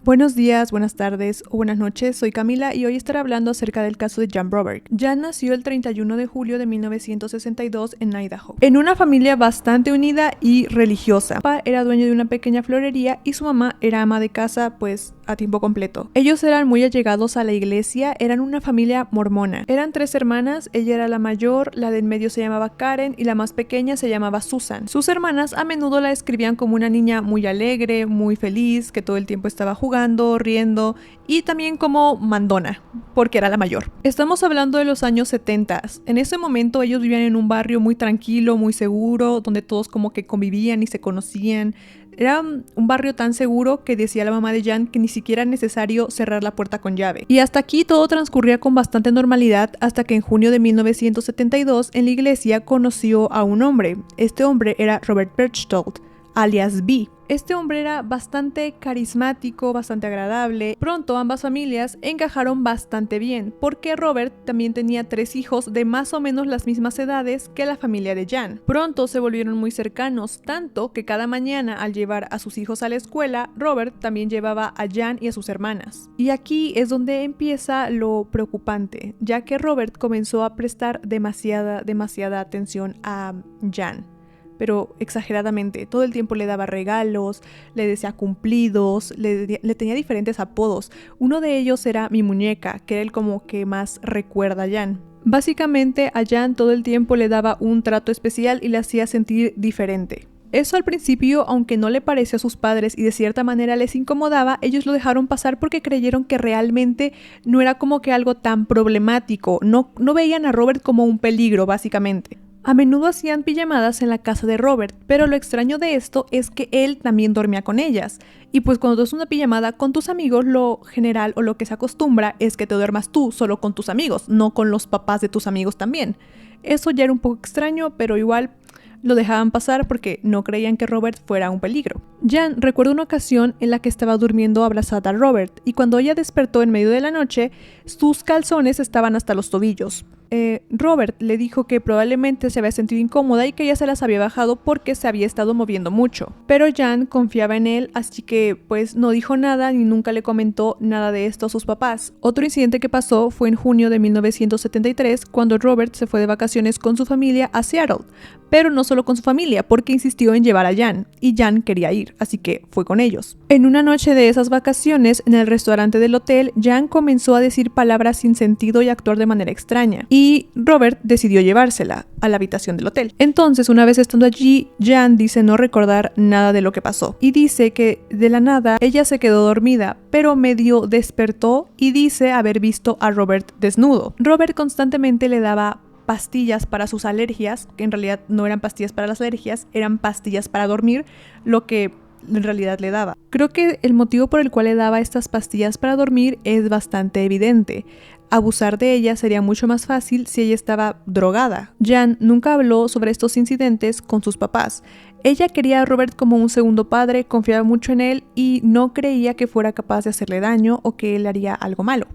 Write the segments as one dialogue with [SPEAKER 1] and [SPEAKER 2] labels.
[SPEAKER 1] Buenos días, buenas tardes o buenas noches, soy Camila y hoy estaré hablando acerca del caso de Jan Robert. Jan nació el 31 de julio de 1962 en Idaho, en una familia bastante unida y religiosa. Su papá era dueño de una pequeña florería y su mamá era ama de casa, pues a tiempo completo. Ellos eran muy allegados a la iglesia, eran una familia mormona. Eran 3 hermanas, ella era la mayor, la de en medio se llamaba Karen y la más pequeña se llamaba Susan. Sus hermanas a menudo la describían como una niña muy alegre, muy feliz, que todo el tiempo estaba jugando, riendo y también como mandona, porque era la mayor. Estamos hablando de los años 70. En ese momento ellos vivían en un barrio muy tranquilo, muy seguro, donde todos como que convivían y se conocían. Era un barrio tan seguro que decía la mamá de Jan que ni siquiera era necesario cerrar la puerta con llave. Y hasta aquí todo transcurría con bastante normalidad hasta que en junio de 1972 en la iglesia conoció a un hombre. Este hombre era Robert Berchtold, alias B. Este hombre era bastante carismático, bastante agradable. Pronto ambas familias encajaron bastante bien, porque Robert también tenía 3 hijos de más o menos las mismas edades que la familia de Jan. Pronto se volvieron muy cercanos, tanto que cada mañana al llevar a sus hijos a la escuela, Robert también llevaba a Jan y a sus hermanas. Y aquí es donde empieza lo preocupante, ya que Robert comenzó a prestar demasiada atención a Jan. Pero exageradamente, todo el tiempo le daba regalos, le decía cumplidos, le tenía diferentes apodos. Uno de ellos era mi muñeca, que era el como que más recuerda a Jan. Básicamente a Jan todo el tiempo le daba un trato especial y le hacía sentir diferente. Eso al principio, aunque no le pareció a sus padres y de cierta manera les incomodaba, ellos lo dejaron pasar porque creyeron que realmente no era como que algo tan problemático, no veían a Robert como un peligro básicamente. A menudo hacían pijamadas en la casa de Robert, pero lo extraño de esto es que él también dormía con ellas. Y pues cuando haces una pijamada con tus amigos, lo general o lo que se acostumbra es que te duermas tú solo con tus amigos, no con los papás de tus amigos también. Eso ya era un poco extraño, pero igual lo dejaban pasar porque no creían que Robert fuera un peligro. Jan recuerda una ocasión en la que estaba durmiendo abrazada a Robert y cuando ella despertó en medio de la noche, sus calzones estaban hasta los tobillos. Robert le dijo que probablemente se había sentido incómoda y que ella se las había bajado porque se había estado moviendo mucho. Pero Jan confiaba en él, así que pues no dijo nada ni nunca le comentó nada de esto a sus papás. Otro incidente que pasó fue en junio de 1973 cuando Robert se fue de vacaciones con su familia a Seattle. Pero no solo con su familia, porque insistió en llevar a Jan, y Jan quería ir, así que fue con ellos. En una noche de esas vacaciones, en el restaurante del hotel, Jan comenzó a decir palabras sin sentido y actuar de manera extraña, y Robert decidió llevársela a la habitación del hotel. Entonces, una vez estando allí, Jan dice no recordar nada de lo que pasó, y dice que de la nada ella se quedó dormida, pero medio despertó y dice haber visto a Robert desnudo. Robert constantemente le daba pastillas para sus alergias, que en realidad no eran pastillas para las alergias, eran pastillas para dormir, lo que en realidad le daba. Creo que el motivo por el cual le daba estas pastillas para dormir es bastante evidente. Abusar de ella sería mucho más fácil si ella estaba drogada. Jan nunca habló sobre estos incidentes con sus papás. Ella quería a Robert como un segundo padre, confiaba mucho en él y no creía que fuera capaz de hacerle daño o que él le haría algo malo.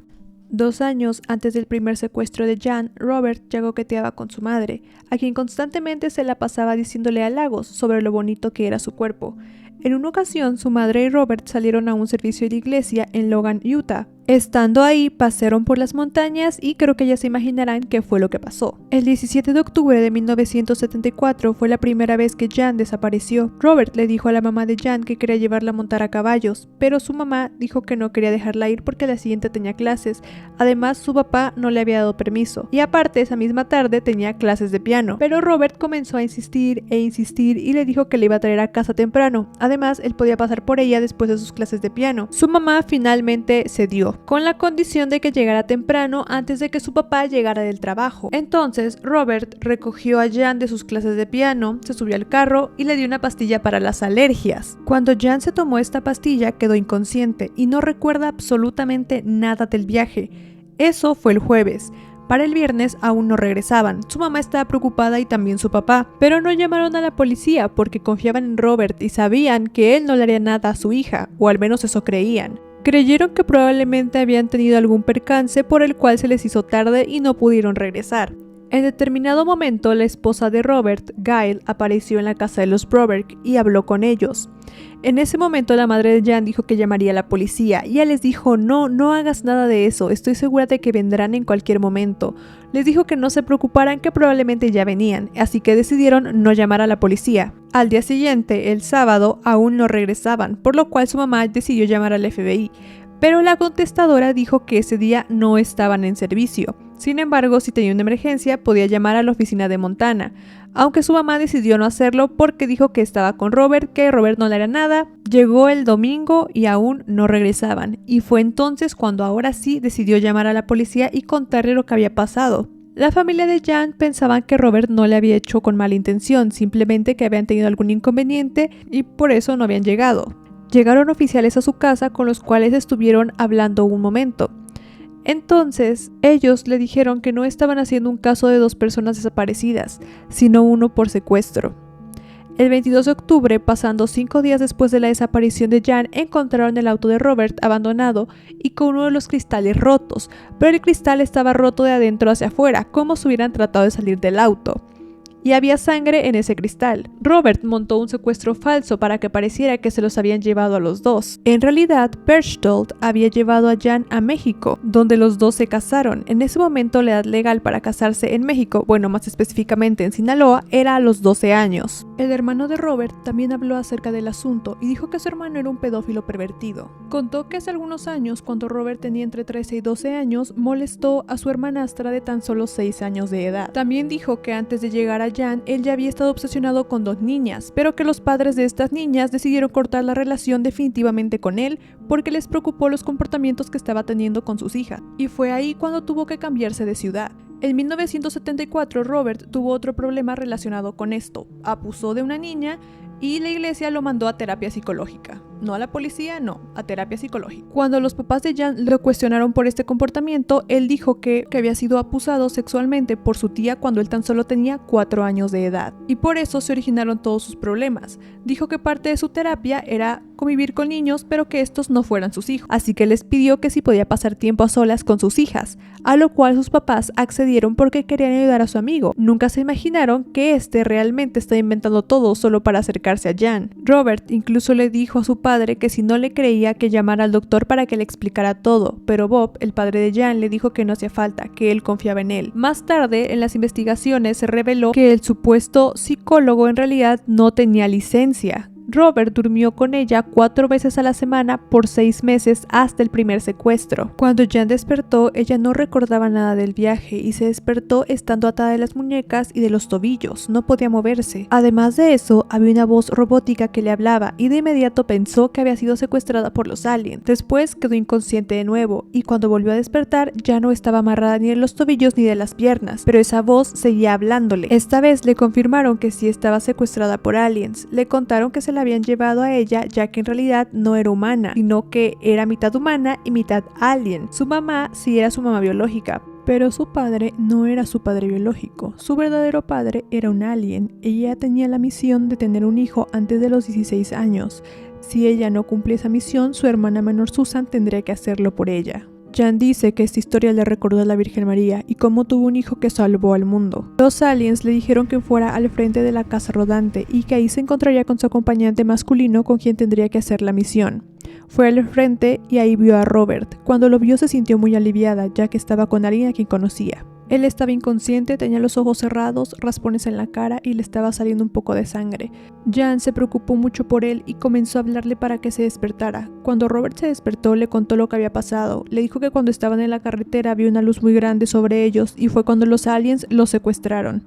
[SPEAKER 1] 2 años antes del primer secuestro de Jan, Robert ya coqueteaba con su madre, a quien constantemente se la pasaba diciéndole halagos sobre lo bonito que era su cuerpo. En una ocasión, su madre y Robert salieron a un servicio de iglesia en Logan, Utah. Estando ahí, pasearon por las montañas y creo que ya se imaginarán qué fue lo que pasó. El 17 de octubre de 1974 fue la primera vez que Jan desapareció. Robert le dijo a la mamá de Jan que quería llevarla a montar a caballos, pero su mamá dijo que no quería dejarla ir porque la siguiente tenía clases. Además, su papá no le había dado permiso. Y aparte, esa misma tarde tenía clases de piano. Pero Robert comenzó a insistir y le dijo que le iba a traer a casa temprano. Además, él podía pasar por ella después de sus clases de piano. Su mamá finalmente cedió, con la condición de que llegara temprano antes de que su papá llegara del trabajo. Entonces, Robert recogió a Jan de sus clases de piano, se subió al carro y le dio una pastilla para las alergias. Cuando Jan se tomó esta pastilla, quedó inconsciente y no recuerda absolutamente nada del viaje. Eso fue el jueves. Para el viernes aún no regresaban. Su mamá estaba preocupada y también su papá, pero no llamaron a la policía porque confiaban en Robert y sabían que él no le haría nada a su hija, o al menos eso creían. Creyeron que probablemente habían tenido algún percance por el cual se les hizo tarde y no pudieron regresar. En determinado momento, la esposa de Robert, Gail, apareció en la casa de los Broberg y habló con ellos. En ese momento, la madre de Jan dijo que llamaría a la policía y ella les dijo: no hagas nada de eso, estoy segura de que vendrán en cualquier momento. Les dijo que no se preocuparan, que probablemente ya venían, así que decidieron no llamar a la policía. Al día siguiente, el sábado, aún no regresaban, por lo cual su mamá decidió llamar al FBI. Pero la contestadora dijo que ese día no estaban en servicio. Sin embargo, si tenía una emergencia, podía llamar a la oficina de Montana, aunque su mamá decidió no hacerlo porque dijo que estaba con Robert, que Robert no le hará nada. Llegó el domingo y aún no regresaban, y fue entonces cuando ahora sí decidió llamar a la policía y contarle lo que había pasado. La familia de Jan pensaban que Robert no le había hecho con mala intención, simplemente que habían tenido algún inconveniente y por eso no habían llegado. Llegaron oficiales a su casa con los cuales estuvieron hablando un momento. Entonces, ellos le dijeron que no estaban haciendo un caso de 2 personas desaparecidas, sino uno por secuestro. El 22 de octubre, pasando 5 días después de la desaparición de Jan, encontraron el auto de Robert abandonado y con uno de los cristales rotos, pero el cristal estaba roto de adentro hacia afuera, como si hubieran tratado de salir del auto. Y había sangre en ese cristal. Robert montó un secuestro falso para que pareciera que se los habían llevado a los dos. En realidad, Berchtold había llevado a Jan a México, donde los dos se casaron. En ese momento, la edad legal para casarse en México, bueno, más específicamente en Sinaloa, era a los 12 años. El hermano de Robert también habló acerca del asunto y dijo que su hermano era un pedófilo pervertido. Contó que hace algunos años, cuando Robert tenía entre 13 y 12 años, molestó a su hermanastra de tan solo 6 años de edad. También dijo que antes de llegar a Jan, él ya había estado obsesionado con 2 niñas, pero que los padres de estas niñas decidieron cortar la relación definitivamente con él porque les preocupó los comportamientos que estaba teniendo con sus hijas. Y fue ahí cuando tuvo que cambiarse de ciudad. En 1974, Robert tuvo otro problema relacionado con esto. Abusó de una niña y la iglesia lo mandó a terapia psicológica. No a la policía, no, a terapia psicológica. Cuando los papás de Jan lo cuestionaron por este comportamiento, él dijo que había sido abusado sexualmente por su tía cuando él tan solo tenía 4 años de edad. Y por eso se originaron todos sus problemas. Dijo que parte de su terapia era convivir con niños, pero que estos no fueran sus hijos. Así que les pidió que si podía pasar tiempo a solas con sus hijas, a lo cual sus papás accedieron porque querían ayudar a su amigo. Nunca se imaginaron que este realmente estaba inventando todo solo para acercarse a Jan. Robert incluso le dijo a su padre que si no le creía que llamara al doctor para que le explicara todo, pero Bob, el padre de Jan, le dijo que no hacía falta, que él confiaba en él. Más tarde, en las investigaciones se reveló que el supuesto psicólogo en realidad no tenía licencia. Robert durmió con ella 4 veces a la semana por 6 meses hasta el primer secuestro. Cuando Jan despertó, ella no recordaba nada del viaje y se despertó estando atada de las muñecas y de los tobillos, no podía moverse. Además de eso, había una voz robótica que le hablaba y de inmediato pensó que había sido secuestrada por los aliens. Después quedó inconsciente de nuevo y cuando volvió a despertar ya no estaba amarrada ni de los tobillos ni de las piernas, pero esa voz seguía hablándole. Esta vez le confirmaron que sí estaba secuestrada por aliens. Le contaron que se la habían llevado a ella ya que en realidad no era humana, sino que era mitad humana y mitad alien. Su mamá sí era su mamá biológica, pero su padre no era su padre biológico. Su verdadero padre era un alien. Ella tenía la misión de tener un hijo antes de los 16 años. Si ella no cumplía esa misión, su hermana menor Susan tendría que hacerlo por ella. Jan dice que esta historia le recordó a la Virgen María y cómo tuvo un hijo que salvó al mundo. Los aliens le dijeron que fuera al frente de la casa rodante y que ahí se encontraría con su acompañante masculino con quien tendría que hacer la misión. Fue al frente y ahí vio a Robert. Cuando lo vio se sintió muy aliviada ya que estaba con alguien a quien conocía. Él estaba inconsciente, tenía los ojos cerrados, raspones en la cara y le estaba saliendo un poco de sangre. Jan se preocupó mucho por él y comenzó a hablarle para que se despertara. Cuando Robert se despertó le contó lo que había pasado. Le dijo que cuando estaban en la carretera vio una luz muy grande sobre ellos y fue cuando los aliens los secuestraron.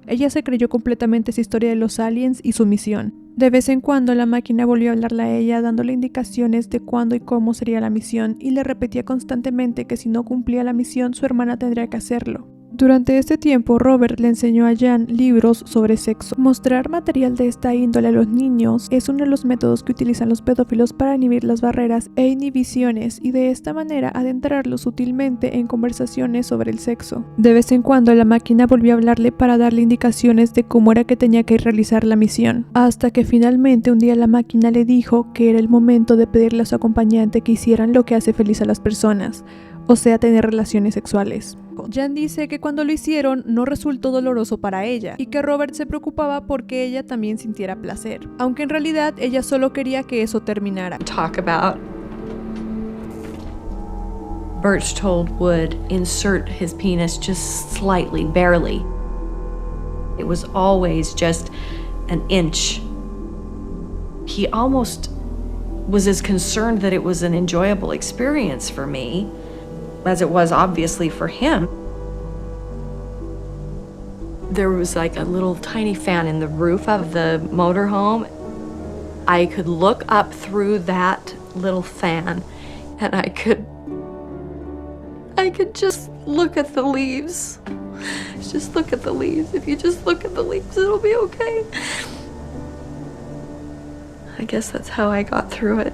[SPEAKER 1] Ella se creyó completamente esa historia de los aliens y su misión. De vez en cuando la máquina volvió a hablarle a ella dándole indicaciones de cuándo y cómo sería la misión y le repetía constantemente que si no cumplía la misión su hermana tendría que hacerlo. Durante este tiempo, Robert le enseñó a Jan libros sobre sexo. Mostrar material de esta índole a los niños es uno de los métodos que utilizan los pedófilos para inhibir las barreras e inhibiciones y de esta manera adentrarlos sutilmente en conversaciones sobre el sexo. De vez en cuando la máquina volvió a hablarle para darle indicaciones de cómo era que tenía que realizar la misión, hasta que finalmente un día la máquina le dijo que era el momento de pedirle a su acompañante que hicieran lo que hace feliz a las personas. o sea, tener relaciones sexuales. Jan dice que cuando lo hicieron no resultó doloroso para ella y que Robert se preocupaba porque ella también sintiera placer, aunque en realidad ella solo quería que eso terminara.
[SPEAKER 2] Talk about Birchtold would insert his penis just slightly, barely. It was always just an inch. He almost was as concerned that it was an enjoyable experience for me as it was obviously for him. There was like a little tiny fan in the roof of the motorhome. I could look up through that little fan and I could just look at the leaves. Just look at the leaves. If you just look at the leaves, it'll be okay. I guess that's how I got through it.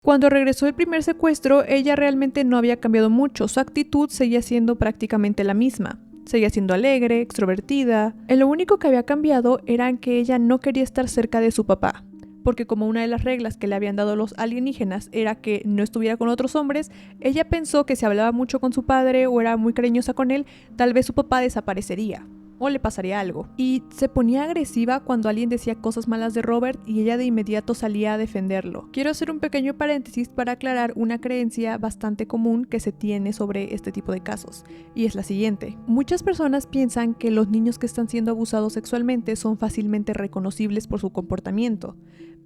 [SPEAKER 1] Cuando regresó del primer secuestro, ella realmente no había cambiado mucho. Su actitud seguía siendo prácticamente la misma. Seguía siendo alegre, extrovertida. Lo único que había cambiado era que ella no quería estar cerca de su papá, porque como una de las reglas que le habían dado los alienígenas era que no estuviera con otros hombres, ella pensó que si hablaba mucho con su padre o era muy cariñosa con él, tal vez su papá desaparecería o le pasaría algo. Y se ponía agresiva cuando alguien decía cosas malas de Robert y ella de inmediato salía a defenderlo. Quiero hacer un pequeño paréntesis para aclarar una creencia bastante común que se tiene sobre este tipo de casos, y es la siguiente. Muchas personas piensan que los niños que están siendo abusados sexualmente son fácilmente reconocibles por su comportamiento.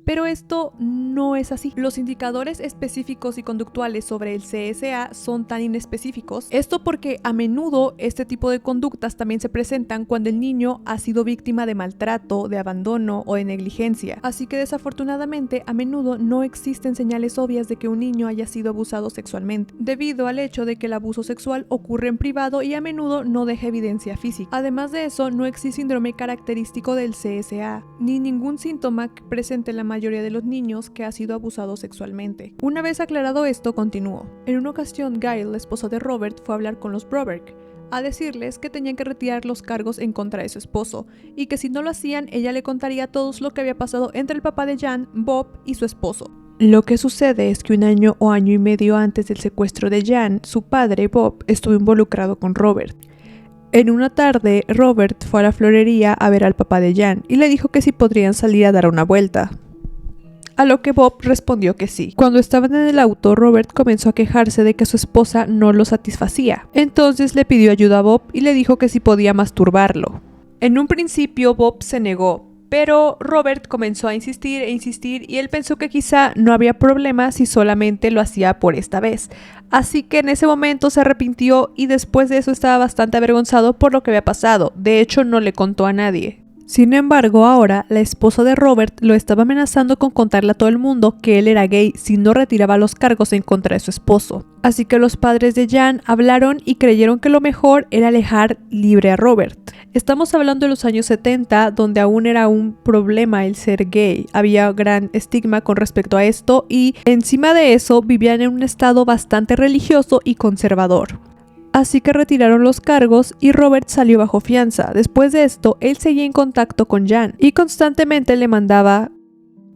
[SPEAKER 1] Pero esto no es así. Los indicadores específicos y conductuales sobre el CSA son tan inespecíficos. Esto porque a menudo este tipo de conductas también se presentan cuando el niño ha sido víctima de maltrato, de abandono o de negligencia. Así que desafortunadamente a menudo no existen señales obvias de que un niño haya sido abusado sexualmente, debido al hecho de que el abuso sexual ocurre en privado y a menudo no deja evidencia física. Además de eso, no existe síndrome característico del CSA, ni ningún síntoma que presente la mayoría de los niños que ha sido abusado sexualmente. Una vez aclarado esto, continuó. En una ocasión, Gail, la esposa de Robert, fue a hablar con los Broberg, a decirles que tenían que retirar los cargos en contra de su esposo, y que si no lo hacían, ella le contaría a todos lo que había pasado entre el papá de Jan, Bob, y su esposo. Lo que sucede es que un año o año y medio antes del secuestro de Jan, su padre, Bob, estuvo involucrado con Robert. En una tarde, Robert fue a la florería a ver al papá de Jan y le dijo que si podrían salir a dar una vuelta. A lo que Bob respondió que sí. Cuando estaban en el auto, Robert comenzó a quejarse de que su esposa no lo satisfacía. Entonces le pidió ayuda a Bob y le dijo que si podía masturbarlo. En un principio Bob se negó, pero Robert comenzó a insistir e insistir y él pensó que quizá no había problema si solamente lo hacía por esta vez. Así que en ese momento se arrepintió y después de eso estaba bastante avergonzado por lo que había pasado. De hecho, no le contó a nadie. Sin embargo, ahora, la esposa de Robert lo estaba amenazando con contarle a todo el mundo que él era gay si no retiraba los cargos en contra de su esposo. Así que los padres de Jan hablaron y creyeron que lo mejor era dejar libre a Robert. Estamos hablando de los años 70, donde aún era un problema el ser gay. Había gran estigma con respecto a esto y, encima de eso, vivían en un estado bastante religioso y conservador. Así que retiraron los cargos y Robert salió bajo fianza. Después de esto, él seguía en contacto con Jan y constantemente le mandaba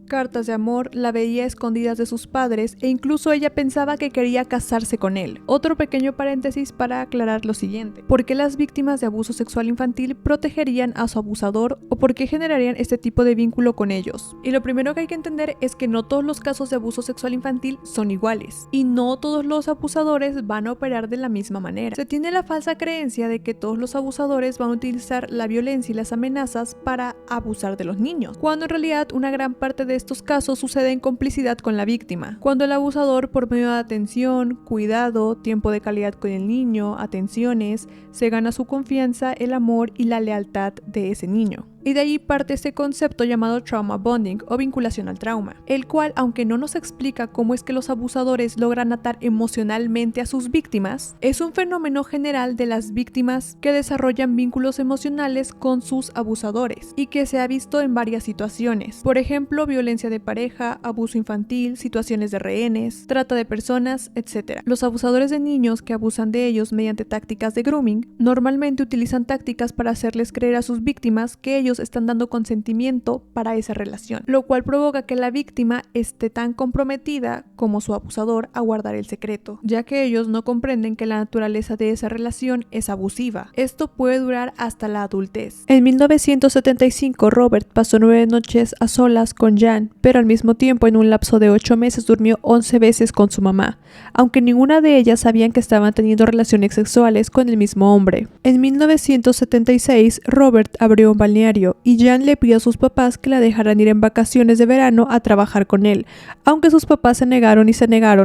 [SPEAKER 1] cartas de amor, la veía a escondidas de sus padres e incluso ella pensaba que quería casarse con él. Otro pequeño paréntesis para aclarar lo siguiente. ¿Por qué las víctimas de abuso sexual infantil protegerían a su abusador o por qué generarían este tipo de vínculo con ellos? Y lo primero que hay que entender es que no todos los casos de abuso sexual infantil son iguales y no todos los abusadores van a operar de la misma manera. Se tiene la falsa creencia de que todos los abusadores van a utilizar la violencia y las amenazas para abusar de los niños, cuando en realidad una gran parte de estos casos sucede en complicidad con la víctima, cuando el abusador, por medio de atención, cuidado, tiempo de calidad con el niño, atenciones, se gana su confianza, el amor y la lealtad de ese niño. Y de ahí parte este concepto llamado trauma bonding o vinculación al trauma, el cual, aunque no nos explica cómo es que los abusadores logran atar emocionalmente a sus víctimas, es un fenómeno general de las víctimas que desarrollan vínculos emocionales con sus abusadores y que se ha visto en varias situaciones. Por ejemplo, violencia de pareja, abuso infantil, situaciones de rehenes, trata de personas, etc. Los abusadores de niños que abusan de ellos mediante tácticas de grooming normalmente utilizan tácticas para hacerles creer a sus víctimas que ellos ellos están dando consentimiento para esa relación, lo cual provoca que la víctima esté tan comprometida como su abusador a guardar el secreto, ya que ellos no comprenden que la naturaleza de esa relación es abusiva. Esto puede durar hasta la adultez. En 1975, Robert pasó 9 noches a solas con Jan, pero al mismo tiempo en un lapso de 8 meses durmió 11 veces con su mamá, aunque ninguna de ellas sabían que estaban teniendo relaciones sexuales con el mismo hombre. En 1976, Robert abrió un balneario y Jan le pidió a sus papás que la dejaran ir en vacaciones de verano a trabajar con él, aunque sus papás se negaron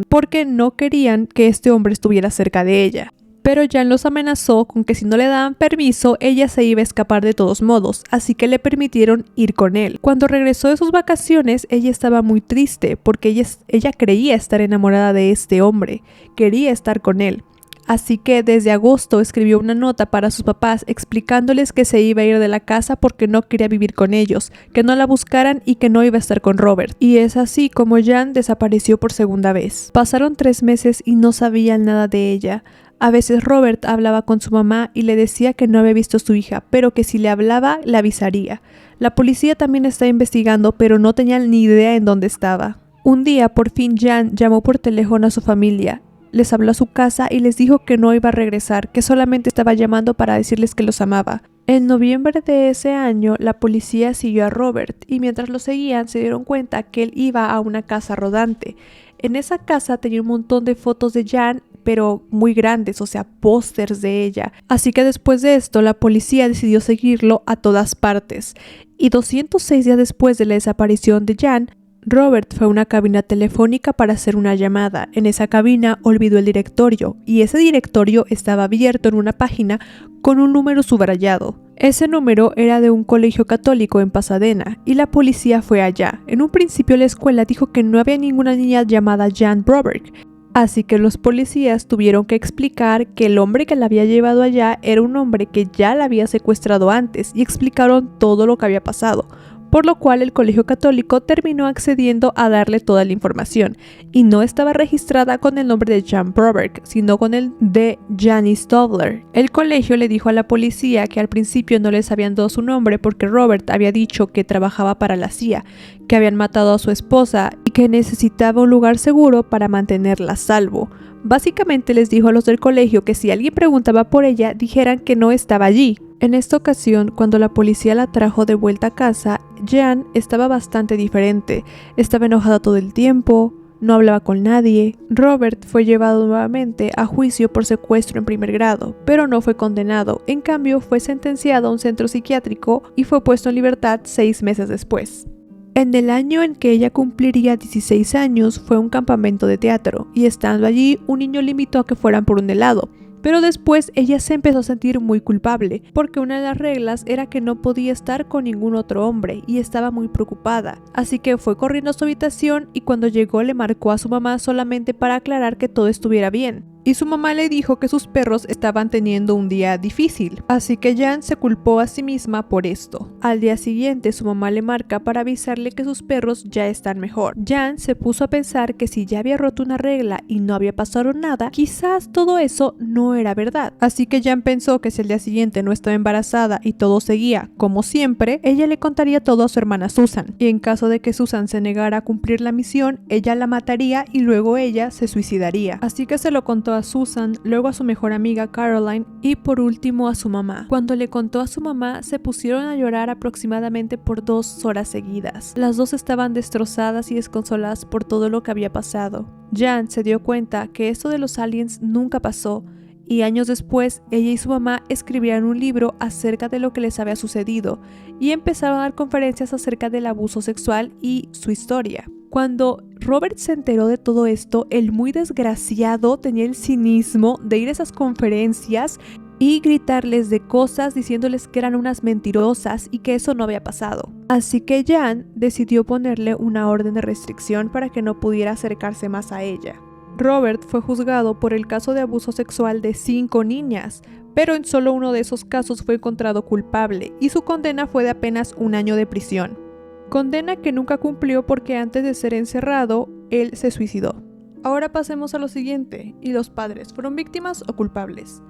[SPEAKER 1] porque no querían que este hombre estuviera cerca de ella. Pero Jan los amenazó con que si no le daban permiso, ella se iba a escapar de todos modos, así que le permitieron ir con él. Cuando regresó de sus vacaciones, ella estaba muy triste porque ella creía estar enamorada de este hombre, quería estar con él. Así que desde agosto escribió una nota para sus papás explicándoles que se iba a ir de la casa porque no quería vivir con ellos, que no la buscaran y que no iba a estar con Robert. Y es así como Jan desapareció por segunda vez. Pasaron 3 meses y no sabían nada de ella. A veces Robert hablaba con su mamá y le decía que no había visto a su hija, pero que si le hablaba, le avisaría. La policía también está investigando, pero no tenían ni idea en dónde estaba. Un día, por fin, Jan llamó por teléfono a su familia. Les habló a su casa y les dijo que no iba a regresar, que solamente estaba llamando para decirles que los amaba. En noviembre de ese año, la policía siguió a Robert y mientras lo seguían se dieron cuenta que él iba a una casa rodante. En esa casa tenía un montón de fotos de Jan, pero muy grandes, o sea, pósters de ella. Así que después de esto, la policía decidió seguirlo a todas partes. Y 206 días después de la desaparición de Jan, Robert fue a una cabina telefónica para hacer una llamada. En esa cabina olvidó el directorio y ese directorio estaba abierto en una página con un número subrayado. Ese número era de un colegio católico en Pasadena y la policía fue allá. En un principio la escuela dijo que no había ninguna niña llamada Jan Broberg, así que los policías tuvieron que explicar que el hombre que la había llevado allá era un hombre que ya la había secuestrado antes y explicaron todo lo que había pasado, por lo cual el colegio católico terminó accediendo a darle toda la información y no estaba registrada con el nombre de Jan Broberg, sino con el de Janice Dobler. El colegio le dijo a la policía que al principio no les habían dado su nombre porque Robert había dicho que trabajaba para la CIA, que habían matado a su esposa y que necesitaba un lugar seguro para mantenerla a salvo. Básicamente les dijo a los del colegio que si alguien preguntaba por ella, dijeran que no estaba allí. En esta ocasión, cuando la policía la trajo de vuelta a casa, Jan estaba bastante diferente. Estaba enojada todo el tiempo, no hablaba con nadie. Robert fue llevado nuevamente a juicio por secuestro en primer grado, pero no fue condenado. En cambio, fue sentenciado a un centro psiquiátrico y fue puesto en libertad 6 meses después. En el año en que ella cumpliría 16 años, fue a un campamento de teatro, y estando allí, un niño le invitó a que fueran por un helado. Pero después ella se empezó a sentir muy culpable, porque una de las reglas era que no podía estar con ningún otro hombre, y estaba muy preocupada. Así que fue corriendo a su habitación y cuando llegó le marcó a su mamá solamente para aclarar que todo estuviera bien. Y su mamá le dijo que sus perros estaban teniendo un día difícil, así que Jan se culpó a sí misma por esto. Al día siguiente su mamá le marca para avisarle que sus perros ya están mejor. Jan se puso a pensar que si ya había roto una regla y no había pasado nada, quizás todo eso no era verdad. Así que Jan pensó que si el día siguiente no estaba embarazada y todo seguía como siempre, ella le contaría todo a su hermana Susan. Y en caso de que Susan se negara a cumplir la misión, ella la mataría y luego ella se suicidaría. Así que se lo contó a Susan, luego a su mejor amiga Caroline y por último a su mamá. Cuando le contó a su mamá, se pusieron a llorar aproximadamente por 2 horas seguidas. Las dos estaban destrozadas y desconsoladas por todo lo que había pasado. Jan se dio cuenta que esto de los aliens nunca pasó y años después ella y su mamá escribieron un libro acerca de lo que les había sucedido y empezaron a dar conferencias acerca del abuso sexual y su historia. Cuando Robert se enteró de todo esto, el muy desgraciado tenía el cinismo de ir a esas conferencias y gritarles de cosas diciéndoles que eran unas mentirosas y que eso no había pasado. Así que Jan decidió ponerle una orden de restricción para que no pudiera acercarse más a ella. Robert fue juzgado por el caso de abuso sexual de 5 niñas, pero en solo uno de esos casos fue encontrado culpable y su condena fue de apenas 1 año de prisión. Condena que nunca cumplió porque antes de ser encerrado, él se suicidó. Ahora pasemos a lo siguiente, ¿y los padres fueron víctimas o culpables?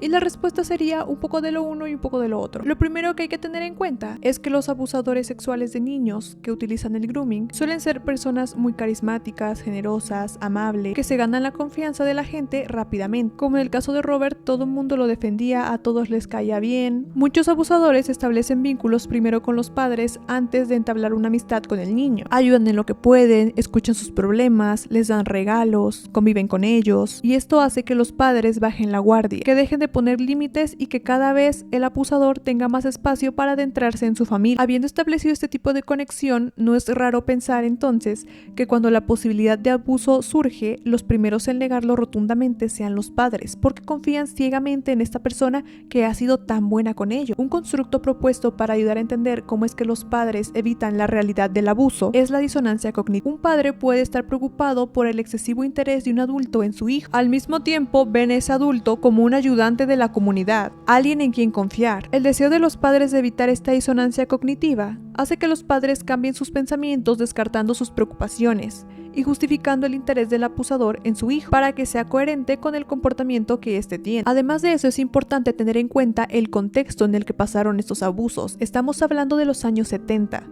[SPEAKER 1] Y la respuesta sería un poco de lo uno y un poco de lo otro. Lo primero que hay que tener en cuenta es que los abusadores sexuales de niños que utilizan el grooming suelen ser personas muy carismáticas, generosas, amables, que se ganan la confianza de la gente rápidamente. Como en el caso de Robert, todo el mundo lo defendía, a todos les caía bien. Muchos abusadores establecen vínculos primero con los padres antes de entablar una amistad con el niño. Ayudan en lo que pueden, escuchan sus problemas, les dan regalos, conviven con ellos, y esto hace que los padres bajen la guardia, que dejen de poner límites y que cada vez el abusador tenga más espacio para adentrarse en su familia. Habiendo establecido este tipo de conexión, no es raro pensar entonces que cuando la posibilidad de abuso surge, los primeros en negarlo rotundamente sean los padres, porque confían ciegamente en esta persona que ha sido tan buena con ellos. Un constructo propuesto para ayudar a entender cómo es que los padres evitan la realidad del abuso es la disonancia cognitiva. Un padre puede estar preocupado por el excesivo interés de un adulto en su hijo. Al mismo tiempo, ven a ese adulto como un ayudante de la comunidad, alguien en quien confiar. El deseo de los padres de evitar esta disonancia cognitiva hace que los padres cambien sus pensamientos descartando sus preocupaciones y justificando el interés del abusador en su hijo para que sea coherente con el comportamiento que éste tiene. Además de eso, es importante tener en cuenta el contexto en el que pasaron estos abusos. Estamos hablando de los años 70.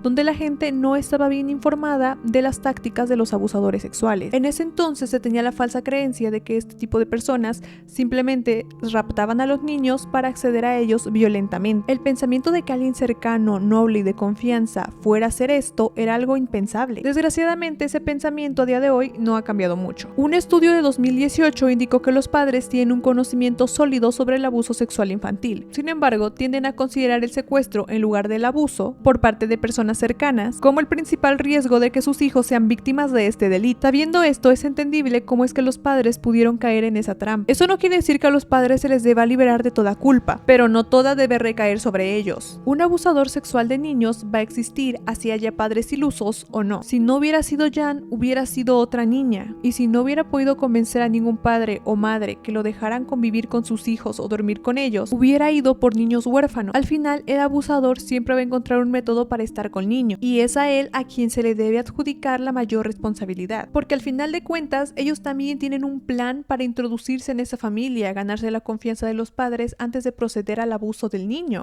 [SPEAKER 1] Donde la gente no estaba bien informada de las tácticas de los abusadores sexuales. En ese entonces se tenía la falsa creencia de que este tipo de personas simplemente raptaban a los niños para acceder a ellos violentamente. El pensamiento de que alguien cercano, noble y de confianza fuera a hacer esto era algo impensable. Desgraciadamente, ese pensamiento a día de hoy no ha cambiado mucho. Un estudio de 2018 indicó que los padres tienen un conocimiento sólido sobre el abuso sexual infantil. Sin embargo, tienden a considerar el secuestro en lugar del abuso por parte de personas cercanas como el principal riesgo de que sus hijos sean víctimas de este delito. Sabiendo esto, es entendible cómo es que los padres pudieron caer en esa trampa. Eso no quiere decir que a los padres se les deba liberar de toda culpa, pero no toda debe recaer sobre ellos. Un abusador sexual de niños va a existir así haya padres ilusos o no. Si no hubiera sido Jan, hubiera sido otra niña, y si no hubiera podido convencer a ningún padre o madre que lo dejaran convivir con sus hijos o dormir con ellos, hubiera ido por niños huérfanos. Al final, el abusador siempre va a encontrar un método para estar con niño, y es a él a quien se le debe adjudicar la mayor responsabilidad, porque al final de cuentas ellos también tienen un plan para introducirse en esa familia, ganarse la confianza de los padres antes de proceder al abuso del niño.